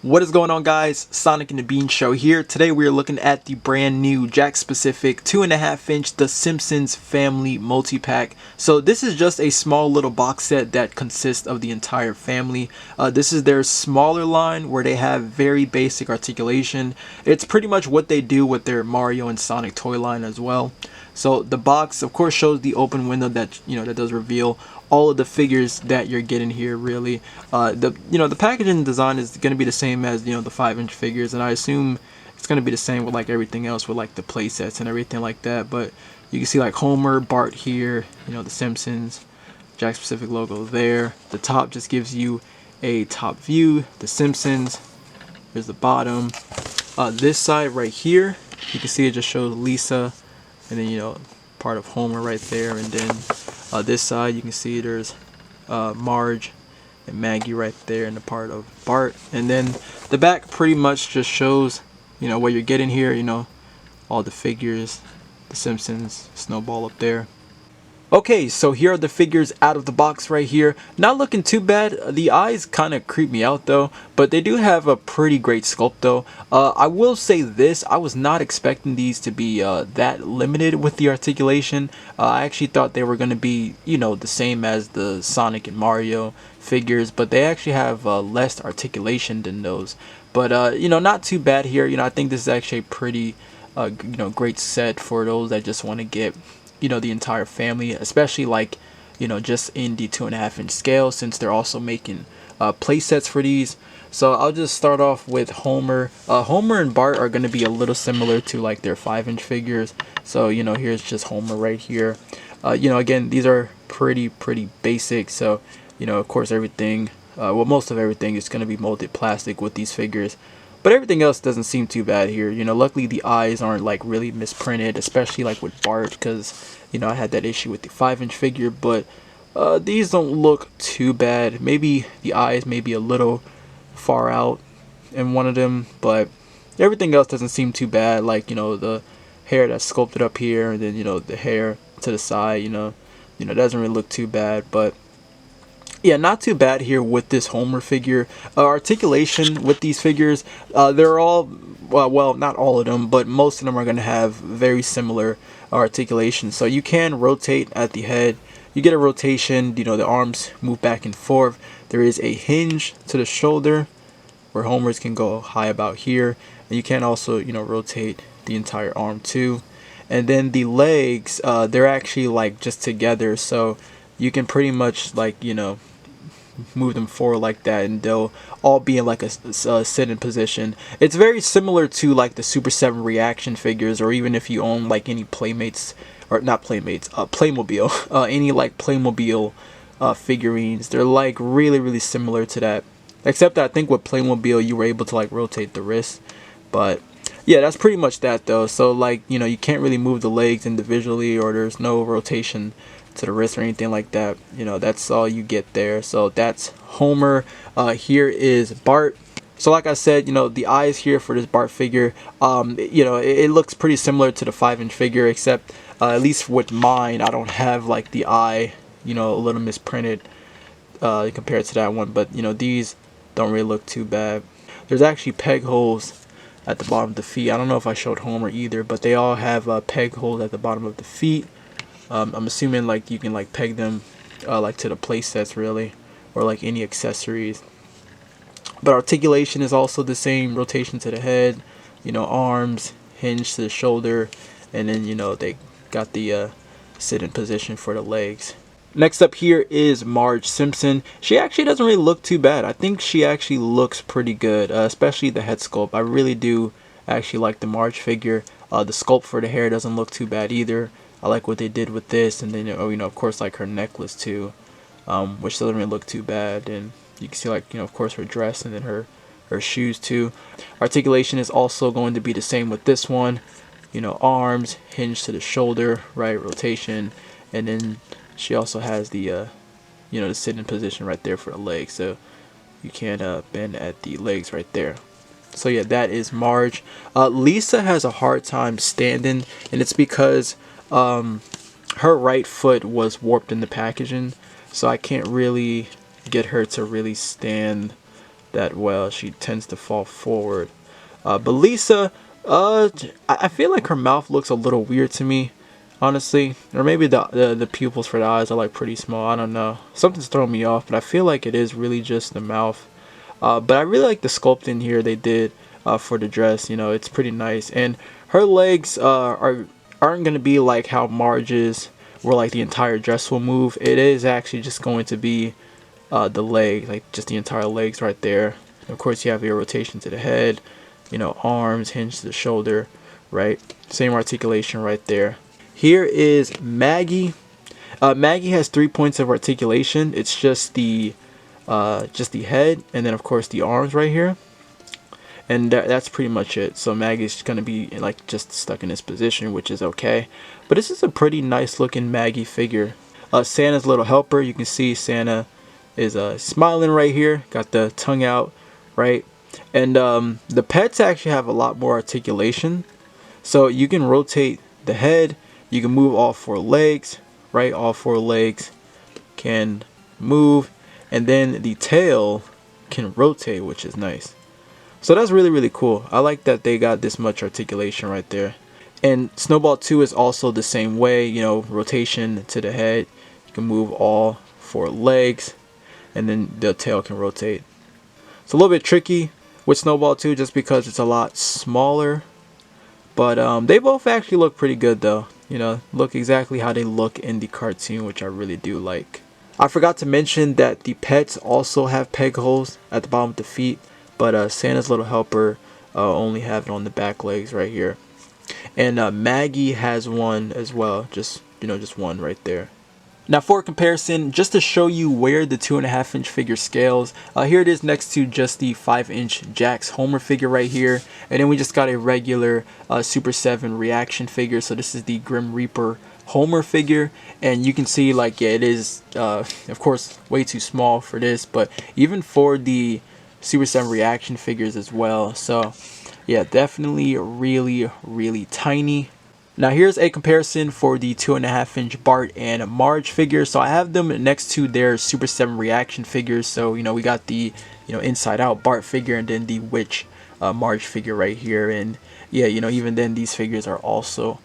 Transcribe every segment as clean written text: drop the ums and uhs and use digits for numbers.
What is going on, guys? Sonic and the Bean Show here. Today we are looking at the brand new Jakks specific 2.5-inch The Simpsons Family Multi-Pack. So this is just a small little box set that consists of the entire family. This is their smaller line where they have very basic articulation. It's pretty much what they do with their Mario and Sonic toy line as well. So the box of course shows the open window that that does reveal all of the figures that you're getting here. Really, the packaging design is going to be the same as the 5-inch figures, and I assume it's going to be the same with like everything else with like the play sets and everything like that. But you can see like Homer, Bart here, the Simpsons, Jakks specific logo there. The top just gives you a top view. The Simpsons. Here's the bottom. This side right here, you can see it just shows Lisa, and then part of Homer right there, and then this side you can see there's Marge and Maggie right there, and the part of Bart. And then the back pretty much just shows what you're getting here, all the figures, the Simpsons, Snowball up there. Okay, so here are the figures out of the box right here. Not looking too bad. The eyes kind of creep me out though, but they do have a pretty great sculpt though. I will say this, I was not expecting these to be that limited with the articulation. I actually thought they were going to be, the same as the Sonic and Mario figures, but they actually have less articulation than those. But, not too bad here. I think this is actually a pretty, great set for those that just want to get the entire family, especially like just in the 2.5-inch scale, since they're also making play sets for these. So I'll just start off with Homer. Homer and Bart are going to be a little similar to like their 5-inch figures. So here's just Homer right here. Again, these are pretty basic, so of course everything, well, most of everything is going to be molded plastic with these figures. But everything else doesn't seem too bad here. Luckily the eyes aren't like really misprinted, especially like with Bart, because I had that issue with the 5-inch figure. But these don't look too bad. Maybe the eyes may be a little far out in one of them, but everything else doesn't seem too bad. Like the hair that's sculpted up here, and then the hair to the side, doesn't really look too bad. But yeah, not too bad here with this Homer figure. Articulation with these figures, they're all, well, not all of them, but most of them are going to have very similar articulation. So you can rotate at the head. You get a rotation, the arms move back and forth. There is a hinge to the shoulder where Homer's can go high about here. And you can also, rotate the entire arm too. And then the legs, they're actually like just together. So you can pretty much like, move them forward like that, and they'll all be in like a sitting position. It's very similar to like the Super 7 reaction figures, or even if you own like any Playmates, or not Playmates, Playmobil, any like Playmobil figurines. They're like really similar to that, except that I think with Playmobil you were able to like rotate the wrist. But yeah, that's pretty much that though. So like you can't really move the legs individually, or there's no rotation to the wrist or anything like that. That's all you get there. So that's Homer. Here is Bart. So like I said, the eyes here for this Bart figure, it looks pretty similar to the 5-inch figure, except at least with mine, I don't have like the eye, a little misprinted compared to that one. But these don't really look too bad. There's actually peg holes at the bottom of the feet. I don't know if I showed Homer either, but they all have peg holes at the bottom of the feet. I'm assuming like you can like peg them like to the play sets really, or like any accessories. But articulation is also the same. Rotation to the head, arms, hinge to the shoulder, and then they got the sit in position for the legs. Next up here is Marge Simpson. She actually doesn't really look too bad. I think she actually looks pretty good, especially the head sculpt. I really do actually like the Marge figure. The sculpt for the hair doesn't look too bad either. I like what they did with this, and then of course like her necklace too, which doesn't really look too bad. And you can see like of course her dress, and then her shoes too. Articulation is also going to be the same with this one. Arms hinge to the shoulder, right, rotation, and then she also has the the sitting position right there for the legs, so you can bend at the legs right there. So yeah, that is Marge. Lisa has a hard time standing, and it's because her right foot was warped in the packaging, so I can't really get her to really stand that well. She tends to fall forward. But Lisa, I feel like her mouth looks a little weird to me, honestly. Or maybe the pupils for the eyes are like pretty small. I don't know. Something's throwing me off, but I feel like it is really just the mouth. But I really like the sculpting here they did for the dress. You know, it's pretty nice. And her legs aren't gonna be like how Marge's, where like the entire dress will move. It is actually just going to be the leg, like just the entire legs right there. And of course, you have your rotation to the head, you know, arms, hinge to the shoulder, right? Same articulation right there. Here is Maggie. Maggie has 3 points of articulation. It's just the head, and then of course the arms right here, and that's pretty much it. So Maggie's gonna be like just stuck in this position, which is okay. But this is a pretty nice looking Maggie figure. Santa's little helper. You can see Santa is smiling right here, got the tongue out, right? And the pets actually have a lot more articulation, so you can rotate the head, you can move all 4 legs, right? All 4 legs can move, and then the tail can rotate, which is nice. So that's really, really cool. I like that they got this much articulation right there. And Snowball 2 is also the same way, you know, rotation to the head, you can move all 4 legs, and then the tail can rotate. It's a little bit tricky with Snowball 2 just because it's a lot smaller, but they both actually look pretty good though. You know, look exactly how they look in the cartoon, which I really do like. I forgot to mention that the pets also have peg holes at the bottom of the feet, but Santa's little helper only have it on the back legs right here. And Maggie has one as well, just one right there. Now for comparison, just to show you where the 2.5 inch figure scales, here it is next to just the 5-inch Jakks Homer figure right here, and then we just got a regular Super 7 reaction figure. So this is the Grim Reaper Homer figure, and you can see like, yeah, it is of course way too small for this, but even for the Super 7 reaction figures as well. So yeah, definitely really, really tiny. Now here's a comparison for the 2.5 inch Bart and Marge figures. So I have them next to their Super 7 reaction figures. So, you know, we got the, you know, inside out Bart figure, and then the witch Marge figure right here. And yeah, you know, even then these figures are also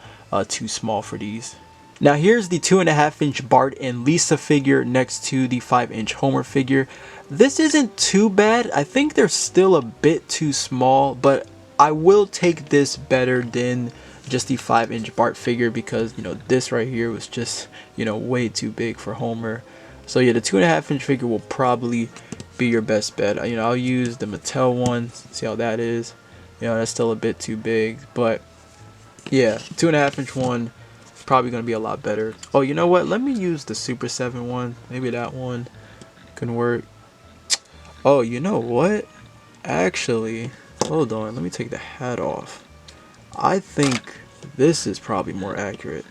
too small for these. Now here's the 2.5 inch Bart and Lisa figure next to the 5-inch Homer figure. This isn't too bad. I think they're still a bit too small, but I will take this better than just the 5-inch Bart figure, because, you know, this right here was just, you know, way too big for Homer. So yeah, the 2.5 inch figure will probably be your best bet. You know, I'll use the Mattel one, see how that is. You know, that's still a bit too big, but yeah, 2.5 inch one is probably going to be a lot better. Oh, you know what, let me use the Super 7 one. Maybe that one can work. Oh, you know what, actually, hold on, let me take the hat off. I think this is probably more accurate.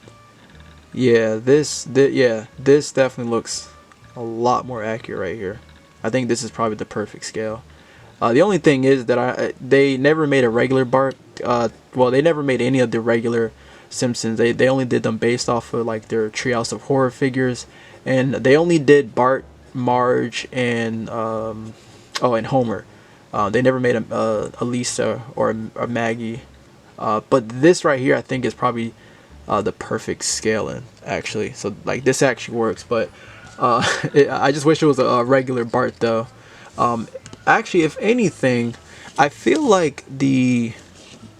Yeah, this definitely looks a lot more accurate right here. I think this is probably the perfect scale. The only thing is that they never made a regular Bart. Well, they never made any of the regular Simpsons. They only did them based off of like their Treehouse of Horror figures, and they only did Bart, Marge, and and Homer. They never made a Lisa or a Maggie. But this right here, I think, is probably the perfect scaling, actually. So like this actually works, but I just wish it was a regular Bart though. Actually, if anything, I feel like the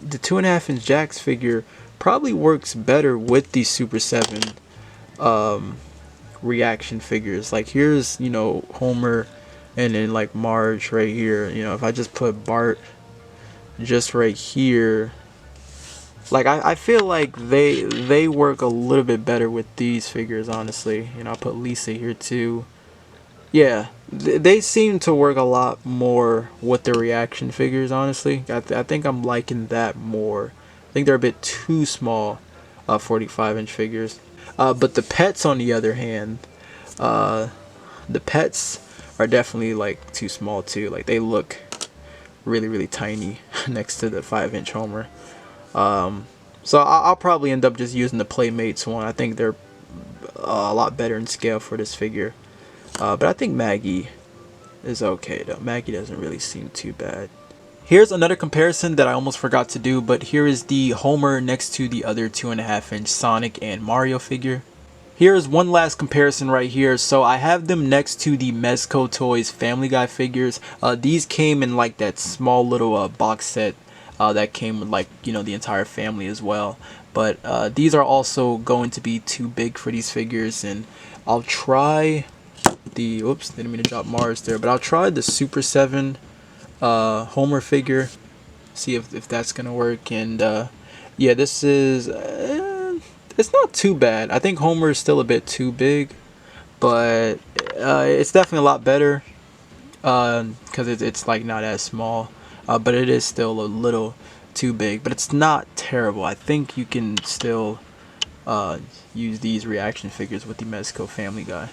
2.5 inch Jakks figure probably works better with the Super 7 reaction figures. Like here's, you know, Homer, and then like Marge right here. You know, if I just put Bart just right here, like I feel like they work a little bit better with these figures, honestly. You know, I'll put Lisa here too. Yeah, they seem to work a lot more with the reaction figures, honestly. I think I'm liking that more. I think they're a bit too small, 45 inch figures. But the pets, on the other hand, the pets are definitely like too small too. Like they look really, really tiny next to the 5-inch Homer. So I'll probably end up just using the Playmates one. I think they're a lot better in scale for this figure. But I think Maggie is okay though. Maggie doesn't really seem too bad. Here's another comparison that I almost forgot to do, but here is the Homer next to the other 2.5-inch Sonic and Mario figure. Here's one last comparison right here. So I have them next to the Mezco Toys Family Guy figures. These came in like that small little box set that came with, like, you know, the entire family as well. But these are also going to be too big for these figures, and I'll try the, oops, didn't mean to drop Mars there, but I'll try the Super 7 Homer figure, see if that's gonna work. And yeah, this is it's not too bad. I think Homer is still a bit too big, but it's definitely a lot better because it's like not as small, but it is still a little too big, but it's not terrible. I think you can still use these reaction figures with the Mezco Family Guy.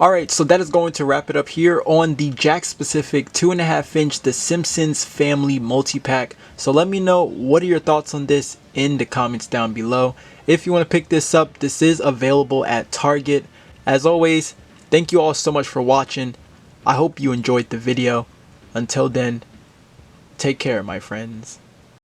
Alright, so that is going to wrap it up here on the Jakks specific 2.5-inch The Simpsons Family Multi-Pack. So let me know, what are your thoughts on this in the comments down below. If you want to pick this up, this is available at Target. As always, thank you all so much for watching. I hope you enjoyed the video. Until then, take care, my friends.